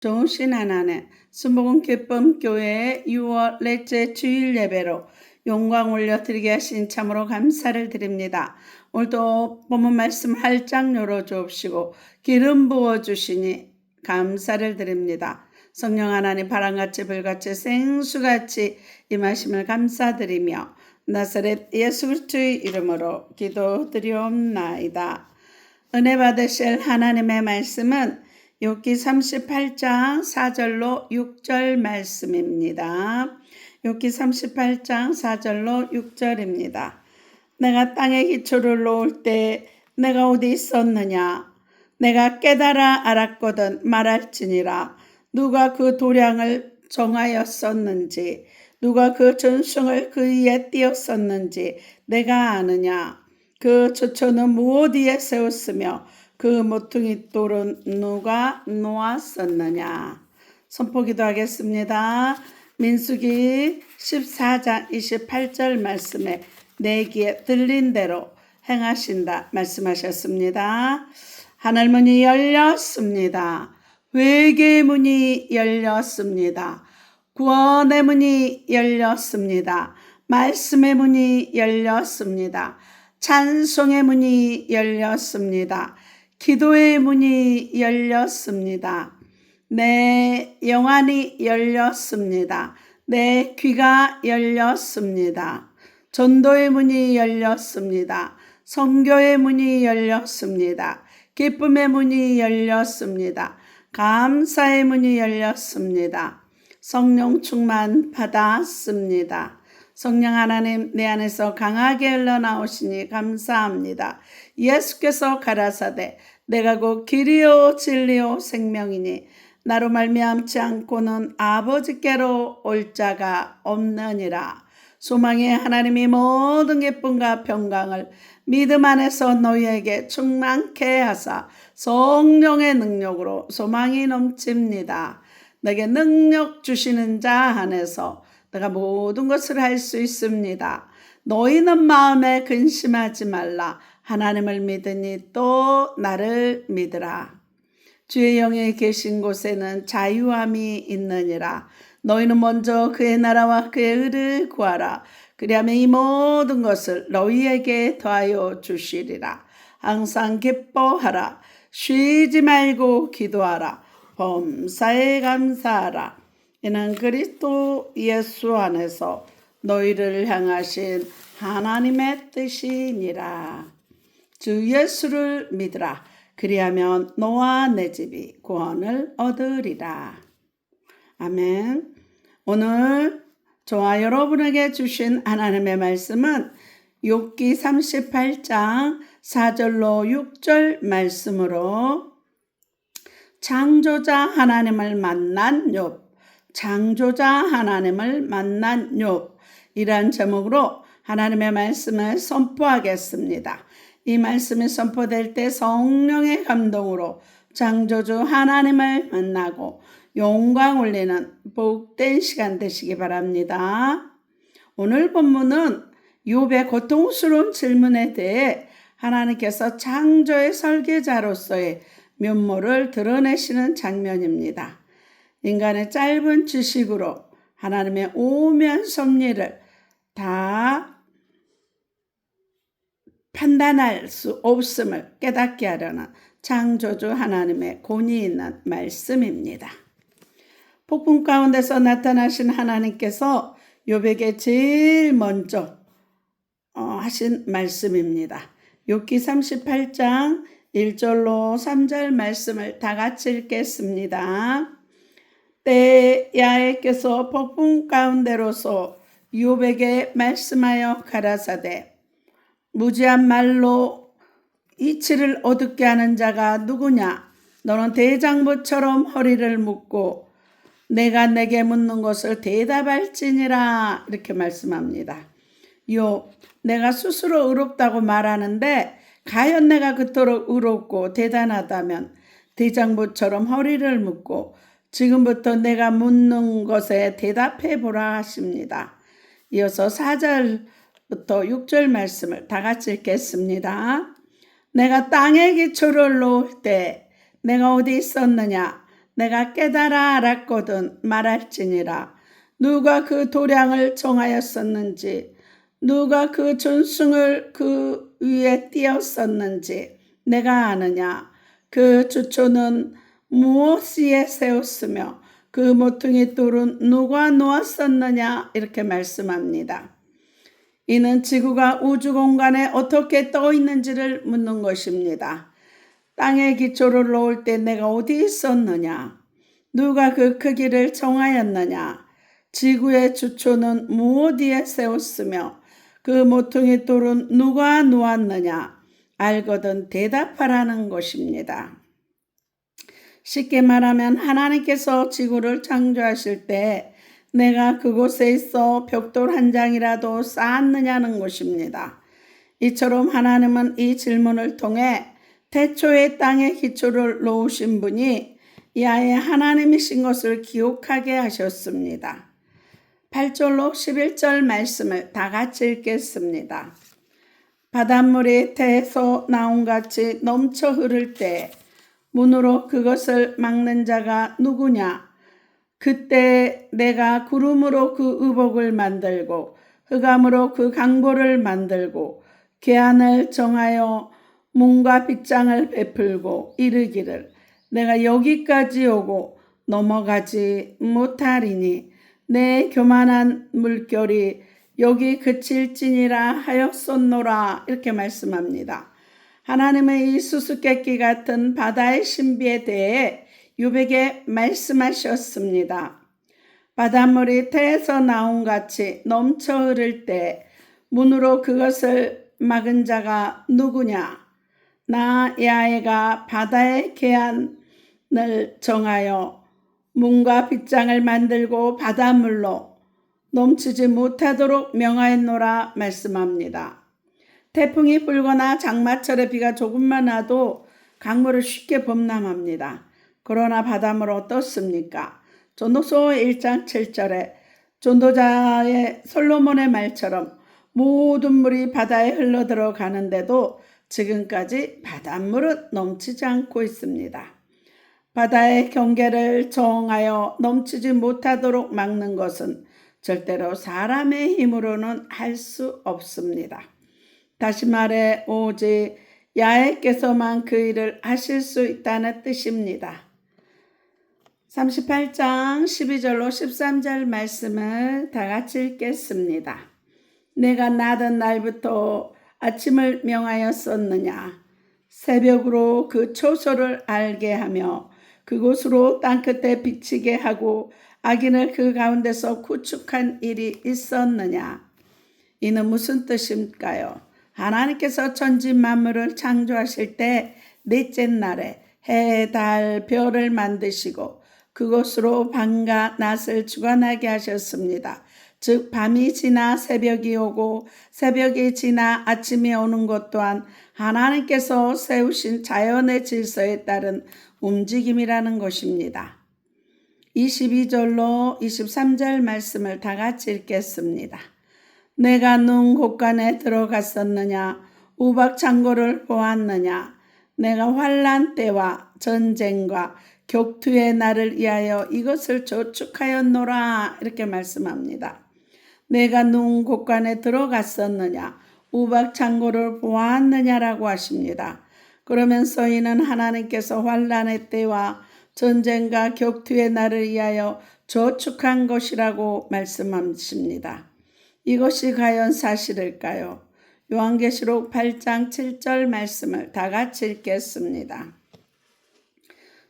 좋으신 하나님, 순복음 기쁨 교회의 6월 넷째 주일 예배로 영광 올려드리게 하신 참으로 감사를 드립니다. 오늘도 본문 말씀 활짝 열어주옵시고 기름 부어주시니 감사를 드립니다. 성령 하나님 바람같이 불같이 생수같이 임하심을 감사드리며 나사렛 예수 그리스도의 이름으로 기도드리옵나이다. 은혜 받으실 하나님의 말씀은 욥기 38장 4절로 6절 말씀입니다. 욥기 38장 4절로 6절입니다. 내가 땅에 기초를 놓을 때 내가 어디 있었느냐? 내가 깨달아 알았거든 말할지니라. 누가 그 도량을 정하였었는지, 누가 그 전승을 그 위에 띄었었는지 내가 아느냐? 그 조초는 무엇 위에 세웠으며 그 모퉁이 돌은 누가 놓았었느냐? 선포기도 하겠습니다. 민수기 14장 28절 말씀에 내 귀에 들린 대로 행하신다 말씀하셨습니다. 하늘문이 열렸습니다. 회개의 문이 열렸습니다. 구원의 문이 열렸습니다. 말씀의 문이 열렸습니다. 찬송의 문이 열렸습니다. 기도의 문이 열렸습니다. 내 영안이 열렸습니다. 내 귀가 열렸습니다. 전도의 문이 열렸습니다. 선교의 문이 열렸습니다. 기쁨의 문이 열렸습니다. 감사의 문이 열렸습니다. 성령 충만 받았습니다. 성령 하나님 내 안에서 강하게 흘러나오시니 감사합니다. 예수께서 가라사대 내가 곧 길이요 진리요 생명이니 나로 말미암지 않고는 아버지께로 올 자가 없느니라. 소망의 하나님이 모든 기쁨과 평강을 믿음 안에서 너희에게 충만케 하사 성령의 능력으로 소망이 넘칩니다. 내게 능력 주시는 자 안에서 내가 모든 것을 할 수 있습니다. 너희는 마음에 근심하지 말라. 하나님을 믿으니 또 나를 믿으라. 주의 영에 계신 곳에는 자유함이 있느니라. 너희는 먼저 그의 나라와 그의 의를 구하라. 그리하면 이 모든 것을 너희에게 더하여 주시리라. 항상 기뻐하라. 쉬지 말고 기도하라. 범사에 감사하라. 이는 그리스도 예수 안에서 너희를 향하신 하나님의 뜻이니라. 주 예수를 믿으라. 그리하면 너와 내 집이 구원을 얻으리라. 아멘. 오늘 저와 여러분에게 주신 하나님의 말씀은 욥기 38장 4절로 6절 말씀으로 창조자 하나님을 만난 욥, 창조자 하나님을 만난 욥 이란 제목으로 하나님의 말씀을 선포하겠습니다. 이 말씀이 선포될 때 성령의 감동으로 창조주 하나님을 만나고 영광 올리는 복된 시간 되시기 바랍니다. 오늘 본문은 욥의 고통스러운 질문에 대해 하나님께서 창조의 설계자로서의 면모를 드러내시는 장면입니다. 인간의 짧은 지식으로 하나님의 오묘한 섭리를 다 판단할 수 없음을 깨닫게 하려는 창조주 하나님의 권위 있는 말씀입니다. 폭풍 가운데서 나타나신 하나님께서 욥에게 제일 먼저 하신 말씀입니다. 욥기 38장 1절로 3절 말씀을 다 같이 읽겠습니다. 때에 야훼께서 폭풍 가운데로서 욥에게 말씀하여 가라사대 무지한 말로 이치를 어둡게 하는 자가 누구냐? 너는 대장부처럼 허리를 묶고 내가 내게 묻는 것을 대답할지니라. 이렇게 말씀합니다. 내가 스스로 의롭다고 말하는데 과연 내가 그토록 의롭고 대단하다면 대장부처럼 허리를 묶고 지금부터 내가 묻는 것에 대답해 보라 하십니다. 이어서 4절부터 6절 말씀을 다 같이 읽겠습니다. 내가 땅에 기초를 놓을 때 내가 어디 있었느냐? 내가 깨달아 알았거든 말할지니라. 누가 그 도량을 정하였었는지, 누가 그 존승을 그 위에 띄었었는지 내가 아느냐. 그 주초는 무엇이에 세웠으며 그 모퉁이 돌은 누가 놓았었느냐. 이렇게 말씀합니다. 이는 지구가 우주 공간에 어떻게 떠 있는지를 묻는 것입니다. 땅에 기초를 놓을 때 내가 어디 있었느냐? 누가 그 크기를 정하였느냐? 지구의 주초는 무엇 위에 세웠으며 그 모퉁이 돌은 누가 놓았느냐? 알거든 대답하라는 것입니다. 쉽게 말하면 하나님께서 지구를 창조하실 때 내가 그곳에 있어 벽돌 한 장이라도 쌓았느냐는 것입니다. 이처럼 하나님은 이 질문을 통해 태초에 땅의 기초를 놓으신 분이 야외 하나님이신 것을 기억하게 하셨습니다. 8절로 11절 말씀을 다 같이 읽겠습니다. 바닷물이 태에서 나온 같이 넘쳐 흐를 때 문으로 그것을 막는 자가 누구냐? 그때 내가 구름으로 그 의복을 만들고 흑암으로 그 강보를 만들고 계안을 정하여 문과 빗장을 베풀고 이르기를 내가 여기까지 오고 넘어가지 못하리니 내 교만한 물결이 여기 그칠지니라 하였었노라. 이렇게 말씀합니다. 하나님의 이 수수께끼 같은 바다의 신비에 대해 유백에 말씀하셨습니다. 바닷물이 태에서 나온 같이 넘쳐 흐를 때 문으로 그것을 막은 자가 누구냐? 나 야훼가 바다의 계안을 정하여 문과 빗장을 만들고 바닷물로 넘치지 못하도록 명하였노라 말씀합니다. 태풍이 불거나 장마철에 비가 조금만 와도 강물을 쉽게 범람합니다. 그러나 바닷물 어떻습니까? 전도서 1장 7절에 전도자의 솔로몬의 말처럼 모든 물이 바다에 흘러들어가는데도 지금까지 바닷물은 넘치지 않고 있습니다. 바다의 경계를 정하여 넘치지 못하도록 막는 것은 절대로 사람의 힘으로는 할 수 없습니다. 다시 말해 오직 야훼께서만 그 일을 하실 수 있다는 뜻입니다. 38장 12절로 13절 말씀을 다 같이 읽겠습니다. 내가 나던 날부터 아침을 명하였었느냐? 새벽으로 그 초소를 알게 하며 그곳으로 땅끝에 비치게 하고 악인을 그 가운데서 구축한 일이 있었느냐? 이는 무슨 뜻일까요? 하나님께서 천지 만물을 창조하실 때 넷째 날에 해, 달, 별을 만드시고 그곳으로 밤과 낮을 주관하게 하셨습니다. 즉 밤이 지나 새벽이 오고 새벽이 지나 아침이 오는 것 또한 하나님께서 세우신 자연의 질서에 따른 움직임이라는 것입니다. 22절로 23절 말씀을 다 같이 읽겠습니다. 내가 눈 곳간에 들어갔었느냐? 우박 창고를 보았느냐? 내가 환난 때와 전쟁과 격투의 날을 위하여 이것을 저축하였노라. 이렇게 말씀합니다. 내가 눈 곳간에 들어갔었느냐? 우박 창고를 보았느냐라고 하십니다. 그러면서 이는 하나님께서 환난의 때와 전쟁과 격투의 날을 위하여 저축한 것이라고 말씀하십니다. 이것이 과연 사실일까요? 요한계시록 8장 7절 말씀을 다 같이 읽겠습니다.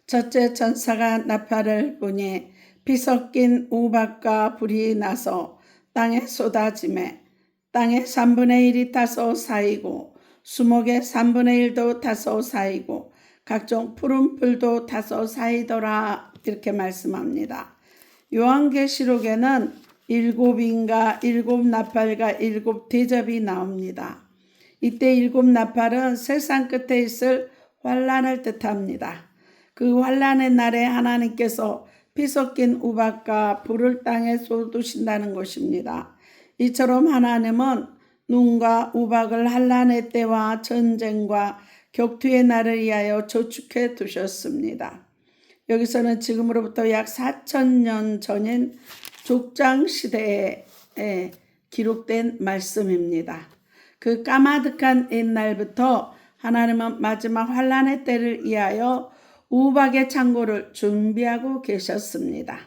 첫째 천사가 나팔을 부니 피 섞인 우박과 불이 나서 땅에 쏟아지매 땅의 3분의 1이 타서 쌓이고 수목의 3분의 1도 타서 쌓이고 각종 푸른 풀도 타서 쌓이더라. 이렇게 말씀합니다. 요한계시록에는 7인가 7나팔과 7대접이 나옵니다. 이때 7나팔은 세상 끝에 있을 환난을 뜻합니다. 그 환난의 날에 하나님께서 피 섞인 우박과 불을 땅에 쏟으신다는 것입니다. 이처럼 하나님은 눈과 우박을 환난의 때와 전쟁과 격투의 날을 위하여 저축해 두셨습니다. 여기서는 지금으로부터 약 4,000년 전인 족장시대에 기록된 말씀입니다. 그 까마득한 옛날부터 하나님은 마지막 환란의 때를 위하여 우박의 창고를 준비하고 계셨습니다.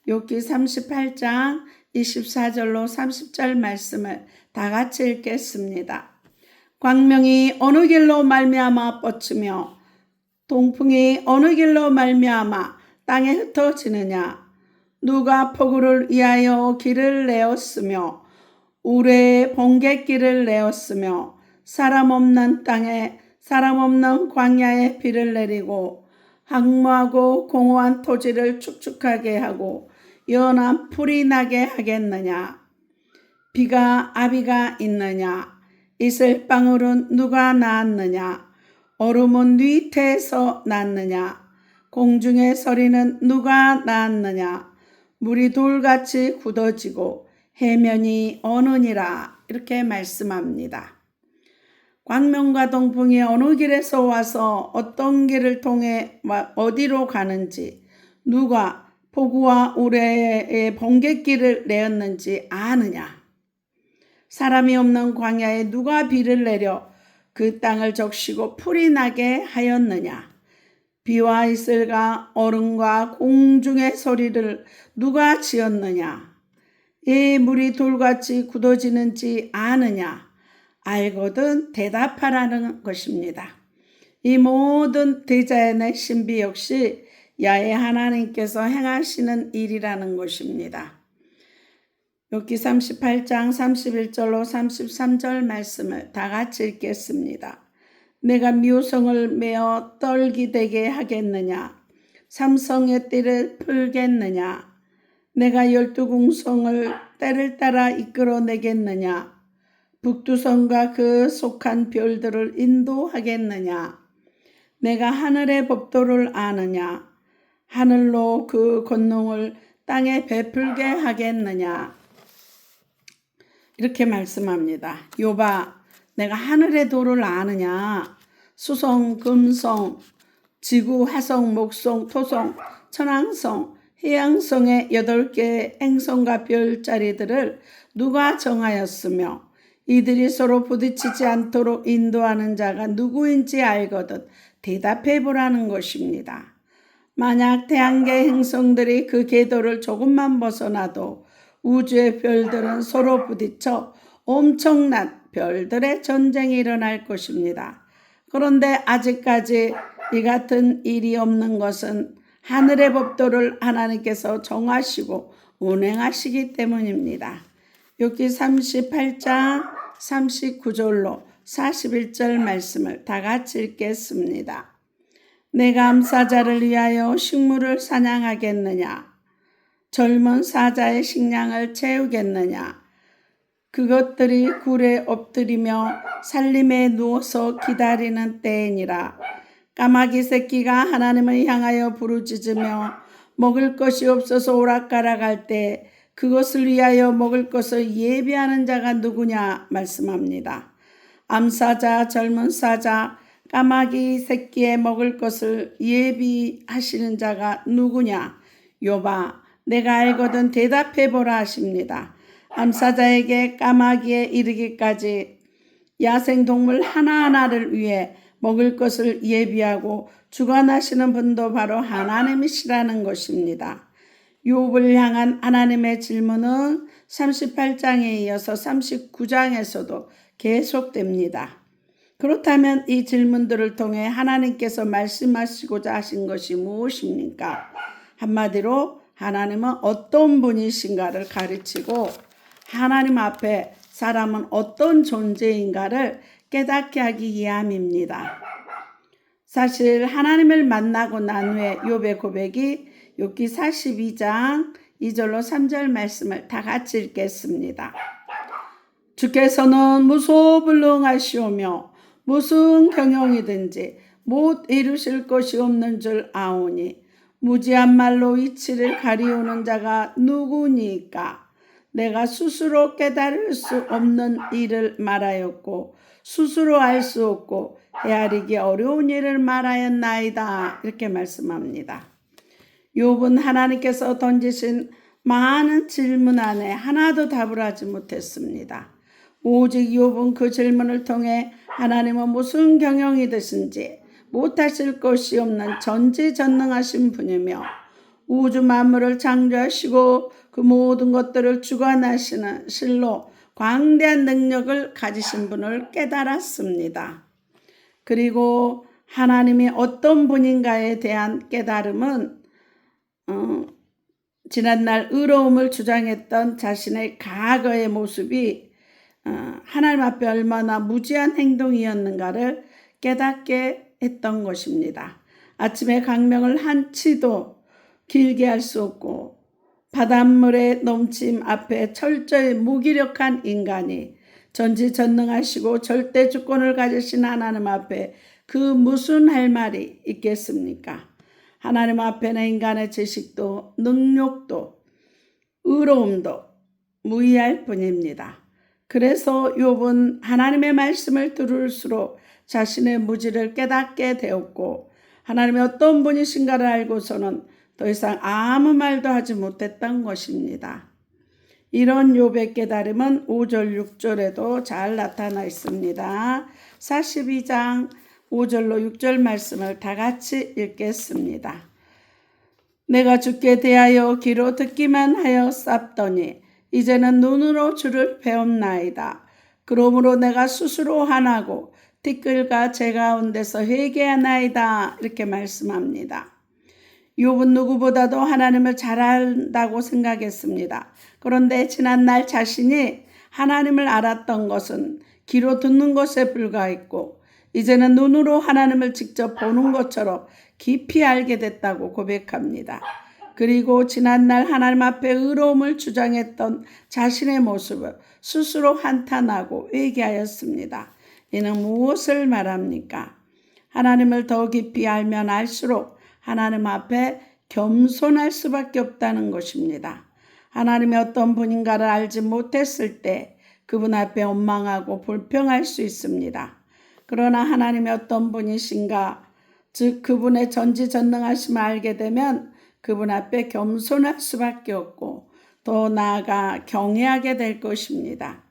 욥기 38장 24절로 30절 말씀을 다 같이 읽겠습니다. 광명이 어느 길로 말미암아 뻗치며 동풍이 어느 길로 말미암아 땅에 흩어지느냐. 누가 폭우를 위하여 길을 내었으며 우레의 번갯길을 내었으며 사람 없는 땅에 사람 없는 광야에 비를 내리고 황무하고 공허한 토지를 축축하게 하고 연한 풀이 나게 하겠느냐. 비가 아비가 있느냐. 이슬방울은 누가 낳았느냐. 얼음은 네 태에서 났느냐. 공중의 서리는 누가 낳았느냐. 물이 돌같이 굳어지고 해면이 어느니라. 이렇게 말씀합니다. 광명과 동풍이 어느 길에서 와서 어떤 길을 통해 어디로 가는지, 누가 폭우와 우레의 번갯길을 내었는지 아느냐. 사람이 없는 광야에 누가 비를 내려 그 땅을 적시고 풀이 나게 하였느냐. 비와 이슬과 얼음과 공중의 소리를 누가 지었느냐. 이 물이 돌같이 굳어지는지 아느냐. 알거든 대답하라는 것입니다. 이 모든 대자연의 신비 역시 야훼 하나님께서 행하시는 일이라는 것입니다. 욥기 38장 31절로 33절 말씀을 다 같이 읽겠습니다. 내가 묘성을 메어 떨기되게 하겠느냐. 삼성의 띠를 풀겠느냐. 내가 12궁성을 때를 따라 이끌어내겠느냐. 북두성과 그 속한 별들을 인도하겠느냐. 내가 하늘의 법도를 아느냐. 하늘로 그 권능을 땅에 베풀게 하겠느냐. 이렇게 말씀합니다. 욥아, 내가 하늘의 도를 아느냐. 수성, 금성, 지구, 화성, 목성, 토성, 천왕성, 해양성의 8개의 행성과 별자리들을 누가 정하였으며 이들이 서로 부딪히지 않도록 인도하는 자가 누구인지 알거든 대답해 보라는 것입니다. 만약 태양계 행성들이 그 궤도를 조금만 벗어나도 우주의 별들은 서로 부딪혀 엄청난 별들의 전쟁이 일어날 것입니다. 그런데 아직까지 이 같은 일이 없는 것은 하늘의 법도를 하나님께서 정하시고 운행하시기 때문입니다. 욥기 38장 39절로 41절 말씀을 다 같이 읽겠습니다. 내가 암사자를 위하여 식물을 사냥하겠느냐. 젊은 사자의 식량을 채우겠느냐. 그것들이 굴에 엎드리며 살림에 누워서 기다리는 때이니라. 까마귀 새끼가 하나님을 향하여 부르짖으며 먹을 것이 없어서 오락가락할 때 그것을 위하여 먹을 것을 예비하는 자가 누구냐 말씀합니다. 암사자, 젊은 사자, 까마귀 새끼에 먹을 것을 예비하시는 자가 누구냐. 욥아, 내가 알거든 대답해보라 하십니다. 암사자에게 까마귀에 이르기까지 야생동물 하나하나를 위해 먹을 것을 예비하고 주관하시는 분도 바로 하나님이시라는 것입니다. 욥을 향한 하나님의 질문은 38장에 이어서 39장에서도 계속됩니다. 그렇다면 이 질문들을 통해 하나님께서 말씀하시고자 하신 것이 무엇입니까? 한마디로 하나님은 어떤 분이신가를 가르치고 하나님 앞에 사람은 어떤 존재인가를 깨닫게 하기 위함입니다. 사실 하나님을 만나고 난 후에 욥의 고백이 욥기 42장 2절로 3절 말씀을 다 같이 읽겠습니다. 주께서는 무소불능하시오며 무슨 경영이든지 못 이루실 것이 없는 줄 아오니 무지한 말로 이치를 가리우는 자가 누구니까. 내가 스스로 깨달을 수 없는 일을 말하였고 스스로 알 수 없고 헤아리기 어려운 일을 말하였나이다. 이렇게 말씀합니다. 욥은 하나님께서 던지신 많은 질문 안에 하나도 답을 하지 못했습니다. 오직 욥은 그 질문을 통해 하나님은 무슨 경영이든지 못하실 것이 없는 전지전능하신 분이며 우주 만물을 창조하시고 그 모든 것들을 주관하시는 실로 광대한 능력을 가지신 분을 깨달았습니다. 그리고 하나님이 어떤 분인가에 대한 깨달음은 지난날 의로움을 주장했던 자신의 과거의 모습이 하나님 앞에 얼마나 무지한 행동이었는가를 깨닫게 했던 것입니다. 아침에 강명을 한치도 길게 할 수 없고 바닷물의 넘침 앞에 철저히 무기력한 인간이 전지전능하시고 절대 주권을 가지신 하나님 앞에 그 무슨 할 말이 있겠습니까? 하나님 앞에는 인간의 지식도 능력도 의로움도 무의할 뿐입니다. 그래서 욥은 하나님의 말씀을 들을수록 자신의 무지를 깨닫게 되었고 하나님이 어떤 분이신가를 알고서는 더 이상 아무 말도 하지 못했던 것입니다. 이런 욥의 깨달음은 5절 6절에도 잘 나타나 있습니다. 42장 5절로 6절 말씀을 다 같이 읽겠습니다. 내가 주께 대하여 귀로 듣기만 하여 쌌더니 이제는 눈으로 주를 배움나이다. 그러므로 내가 스스로 화나고 티끌과 제 가운데서 회개하나이다. 이렇게 말씀합니다. 욥은 누구보다도 하나님을 잘 안다고 생각했습니다. 그런데 지난날 자신이 하나님을 알았던 것은 귀로 듣는 것에 불과했고 이제는 눈으로 하나님을 직접 보는 것처럼 깊이 알게 됐다고 고백합니다. 그리고 지난날 하나님 앞에 의로움을 주장했던 자신의 모습을 스스로 한탄하고 회개하였습니다. 이는 무엇을 말합니까? 하나님을 더 깊이 알면 알수록 하나님 앞에 겸손할 수밖에 없다는 것입니다. 하나님이 어떤 분인가를 알지 못했을 때 그분 앞에 원망하고 불평할 수 있습니다. 그러나 하나님이 어떤 분이신가, 즉 그분의 전지전능하심을 알게 되면 그분 앞에 겸손할 수밖에 없고 더 나아가 경외하게 될 것입니다.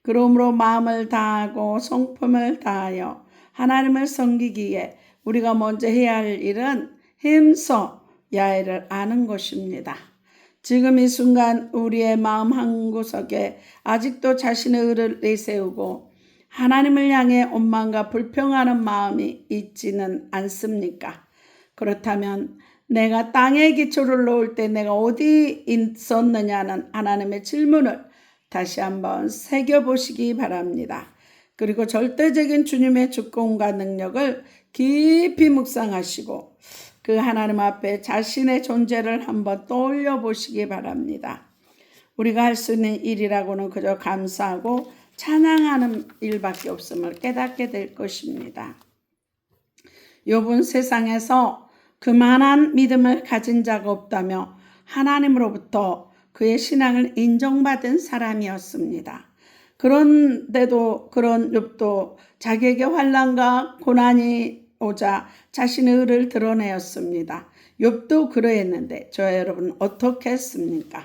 그러므로 마음을 다하고 성품을 다하여 하나님을 섬기기에 우리가 먼저 해야 할 일은 힘써 야훼를 아는 것입니다. 지금 이 순간 우리의 마음 한구석에 아직도 자신의 의를 내세우고 하나님을 향해 원망과 불평하는 마음이 있지는 않습니까? 그렇다면 내가 땅에 기초를 놓을 때 내가 어디 있었느냐는 하나님의 질문을 다시 한번 새겨보시기 바랍니다. 그리고 절대적인 주님의 주권과 능력을 깊이 묵상하시고 그 하나님 앞에 자신의 존재를 한번 떠올려 보시기 바랍니다. 우리가 할 수 있는 일이라고는 그저 감사하고 찬양하는 일밖에 없음을 깨닫게 될 것입니다. 욥은 세상에서 그만한 믿음을 가진 자가 없다며 하나님으로부터 그의 신앙을 인정받은 사람이었습니다. 그런데도 그런 욥도 자기에게 환난과 고난이 오자 자신의 의를 드러내었습니다. 욥도 그러했는데 저와 여러분 어떻게 했습니까?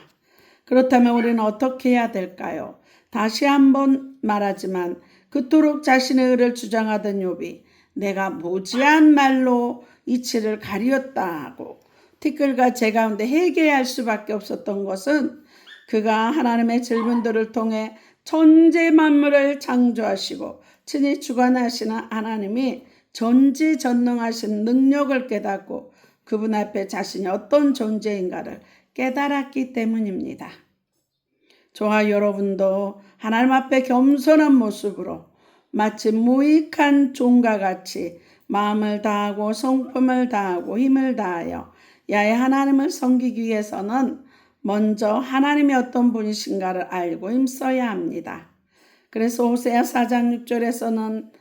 그렇다면 우리는 어떻게 해야 될까요? 다시 한번 말하지만 그토록 자신의 의를 주장하던 욥이 내가 무지한 말로 이치를 가리었다고 티끌과 제 가운데 회개할 수밖에 없었던 것은 그가 하나님의 질문들을 통해 천재 만물을 창조하시고 친히 주관하시는 하나님이 전지전능하신 능력을 깨닫고 그분 앞에 자신이 어떤 존재인가를 깨달았기 때문입니다. 저와 여러분도 하나님 앞에 겸손한 모습으로 마치 무익한 종과 같이 마음을 다하고 성품을 다하고 힘을 다하여 야훼 하나님을 섬기기 위해서는 먼저 하나님이 어떤 분이신가를 알고 힘써야 합니다. 그래서 호세아 4장 6절에서는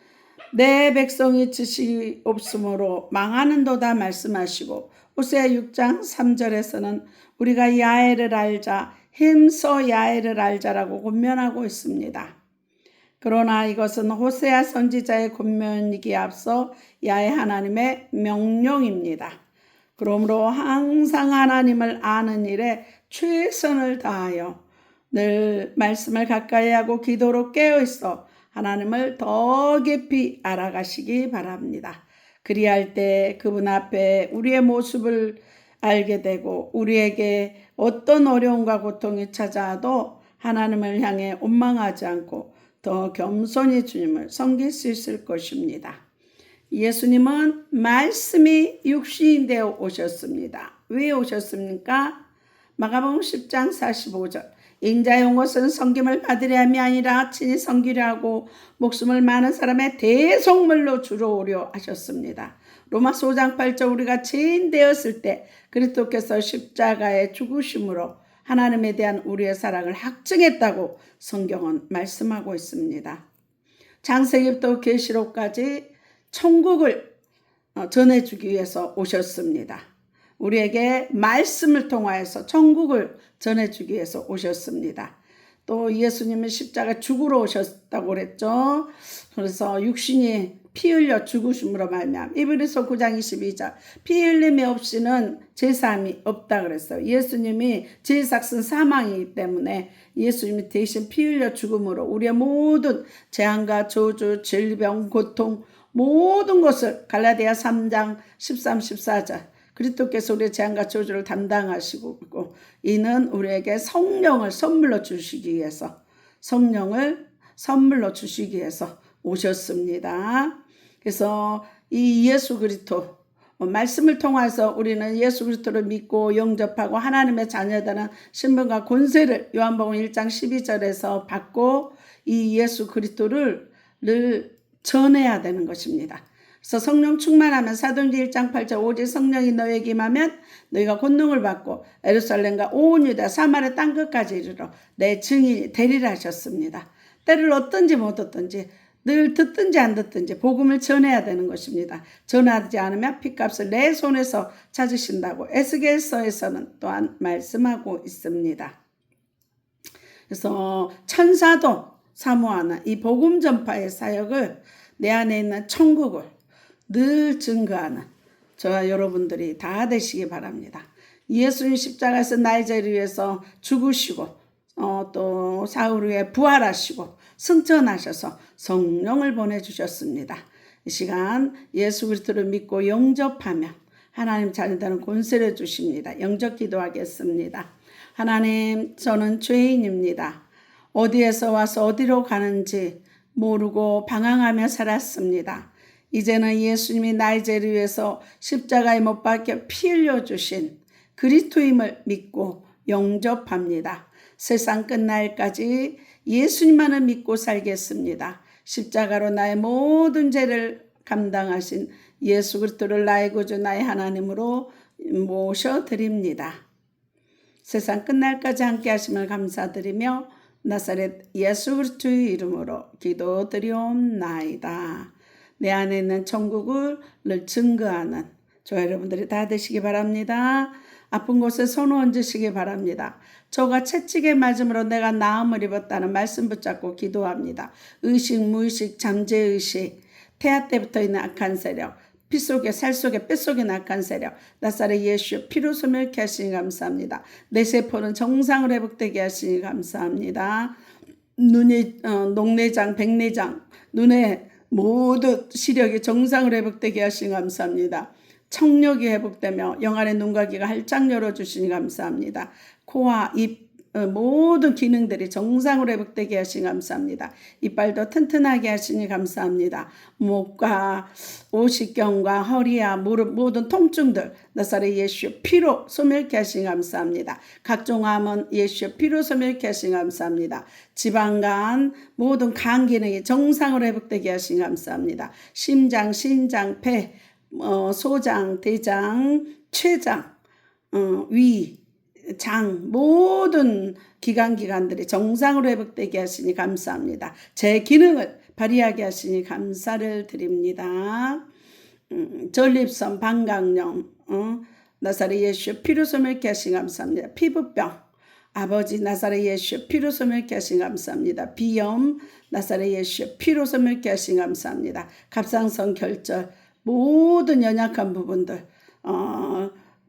내 백성이 지식이 없으므로 망하는도다 말씀하시고 호세아 6장 3절에서는 우리가 야훼를 알자 힘써 야훼를 알자라고 권면하고 있습니다. 그러나 이것은 호세아 선지자의 권면이기에 앞서 야훼 하나님의 명령입니다. 그러므로 항상 하나님을 아는 일에 최선을 다하여 늘 말씀을 가까이 하고 기도로 깨어있어 하나님을 더 깊이 알아가시기 바랍니다. 그리할 때 그분 앞에 우리의 모습을 알게 되고 우리에게 어떤 어려움과 고통이 찾아와도 하나님을 향해 원망하지 않고 더 겸손히 주님을 섬길 수 있을 것입니다. 예수님은 말씀이 육신이 되어 오셨습니다. 왜 오셨습니까? 마가복음 10장 45절 인자의 온 것은 섬김을 받으려 함이 아니라 친히 섬기려 하고 목숨을 많은 사람의 대속물로 주러 오려 하셨습니다. 로마서 5장 8절 우리가 죄인 되었을 때 그리스도께서 십자가의 죽으심으로 하나님에 대한 우리의 사랑을 확증했다고 성경은 말씀하고 있습니다. 창세기부터 계시록까지 천국을 전해주기 위해서 오셨습니다. 우리에게 말씀을 통하여서 천국을 전해주기 위해서 오셨습니다. 또 예수님은 십자가 죽으러 오셨다고 그랬죠. 그래서 육신이 피 흘려 죽으심으로 말미암아 히브리서 9장 22절 피 흘림이 없이는 제사함이 없다 그랬어요. 예수님이 제삭은 사망이기 때문에 예수님이 대신 피 흘려 죽음으로 우리의 모든 재앙과 저주, 질병, 고통 모든 것을 갈라디아 3장 13, 14절 그리스도께서 우리의 재앙과 저주를 담당하시고 이는 우리에게 성령을 선물로 주시기 위해서 오셨습니다. 그래서 이 예수 그리스도 말씀을 통해서 우리는 예수 그리스도를 믿고 영접하고 하나님의 자녀되는 신분과 권세를 요한복음 1장 12절에서 받고 이 예수 그리스도를 늘 전해야 되는 것입니다. 그래서 성령 충만하면 사도행전 1장 8절 오직 성령이 너에게 임하면 너희가 권능을 받고 예루살렘과 온 유다 사마리아 땅끝까지 이르러 내 증인이 되리라 하셨습니다. 때를 얻든지 못 얻든지 늘 듣든지 안 듣든지 복음을 전해야 되는 것입니다. 전하지 않으면 핏값을 내 손에서 찾으신다고 에스겔서에서는 또한 말씀하고 있습니다. 그래서 천사도 사모하는 이 복음 전파의 사역을 내 안에 있는 천국을 늘 증거하는 저와 여러분들이 다 되시기 바랍니다. 예수님 십자가에서 나의 죄를 위해서 죽으시고 또 사흘 후에 부활하시고 승천하셔서 성령을 보내주셨습니다. 이 시간 예수 그리스도를 믿고 영접하면 하나님 자녀되는 권세를 주십니다. 영접 기도하겠습니다. 하나님, 저는 죄인입니다. 어디에서 와서 어디로 가는지 모르고 방황하며 살았습니다. 이제는 예수님이 나의 죄를 위해서 십자가에 못 박혀 피 흘려주신 그리스도임을 믿고 영접합니다. 세상 끝날까지 예수님만을 믿고 살겠습니다. 십자가로 나의 모든 죄를 감당하신 예수 그리스도를 나의 구주 나의 하나님으로 모셔드립니다. 세상 끝날까지 함께 하심을 감사드리며 나사렛 예수 그리스도의 이름으로 기도드리옵나이다. 내 안에 있는 천국을 늘 증거하는 저 여러분들이 다 되시기 바랍니다. 아픈 곳에 손 얹으시기 바랍니다. 저가 채찍에 맞음으로 내가 나음을 입었다는 말씀 붙잡고 기도합니다. 의식, 무의식, 잠재의식, 태아 때부터 있는 악한 세력, 피 속에 살 속에 뼈 속에 악한 세력 나사렛 예수 피로 소멸케 하시니 감사합니다. 내 세포는 정상으로 회복되게 하시니 감사합니다. 눈이 녹내장, 백내장, 눈의 모든 시력이 정상으로 회복되게 하시니 감사합니다. 청력이 회복되며 영안의 눈과 귀가 활짝 열어주시니 감사합니다. 코와 입 모든 기능들이 정상으로 회복되게 하시니 감사합니다. 이빨도 튼튼하게 하시니 감사합니다. 목과 오십경과 허리와 무릎 모든 통증들 나사렛 예수 피로 소멸케 하시니 감사합니다. 각종 암은 예수 피로 소멸케 하시니 감사합니다. 지방간 모든 간 기능이 정상으로 회복되게 하시니 감사합니다. 심장, 신장, 폐, 소장, 대장, 췌장, 위, 장 모든 기관들이 정상으로 회복되게 하시니 감사합니다. 제 기능을 발휘하게 하시니 감사를 드립니다. 전립선, 방광염, 나사렛 예수 피로 소멸케 하시니 감사합니다. 피부병, 아버지 나사렛 예수 피로 소멸케 하시니 감사합니다. 비염, 나사렛 예수 피로 소멸케 하시니 감사합니다. 갑상선 결절 모든 연약한 부분들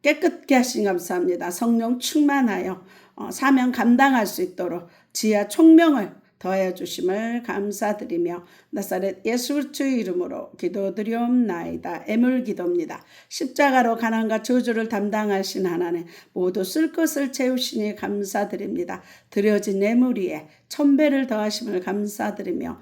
깨끗게 하시니 감사합니다. 성령 충만하여 사명 감당할 수 있도록 지혜와 총명을 더하여 주심을 감사드리며 나사렛 예수 그리스도의 이름으로 기도드리옵나이다. 애물 기도입니다. 십자가로 가난과 저주를 담당하신 하나님 모두 쓸 것을 채우시니 감사드립니다. 드려진 애물 위에 1000배를 더하심을 감사드리며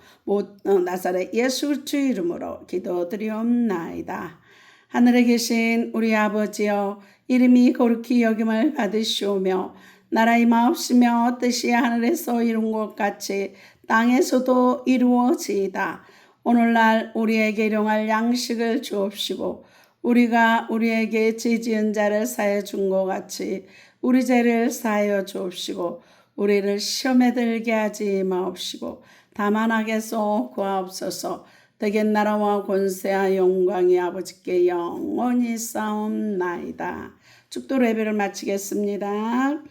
나사렛 예수 그리스도의 이름으로 기도드리옵나이다. 하늘에 계신 우리 아버지여, 이름이 거룩히 여김을 받으시오며 나라의 마옵시며 뜻이 하늘에서 이룬 것 같이 땅에서도 이루어지이다. 오늘날 우리에게 일용할 양식을 주옵시고 우리가 우리에게 죄 지은 자를 사하여 준 것 같이 우리 죄를 사하여 주옵시고 우리를 시험에 들게 하지 마옵시고 다만 악에서 구하옵소서. 대개 나라와 권세와 영광이 아버지께 영원히 싸움나이다. 축도로 예배를 마치겠습니다.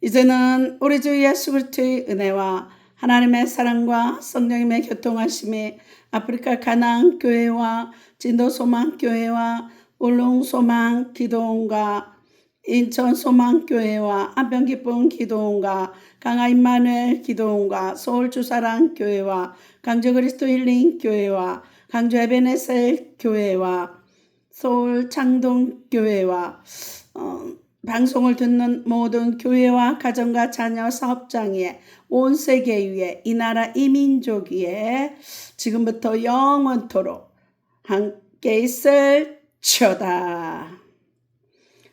이제는 우리 주 예수 그리스도의 은혜와 하나님의 사랑과 성령님의 교통하심이 아프리카 가나안 교회와 진도 소망 교회와 울릉 소망 기도원과 인천 소망 교회와 안평 기쁨 기도원과 강화 임마누엘 기도원과 서울 주사랑 교회와 강주 그리스도 힐링 교회와 강주 에베네셀 교회와 서울 창동 교회와 방송을 듣는 모든 교회와 가정과 자녀 사업장에 온 세계 위에 이 나라 이 민족 위에 지금부터 영원토록 함께 있을지어다.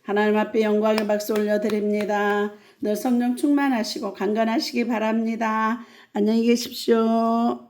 하나님 앞에 영광의 박수 올려드립니다. 늘 성령 충만하시고 강건하시기 바랍니다. 안녕히 계십시오.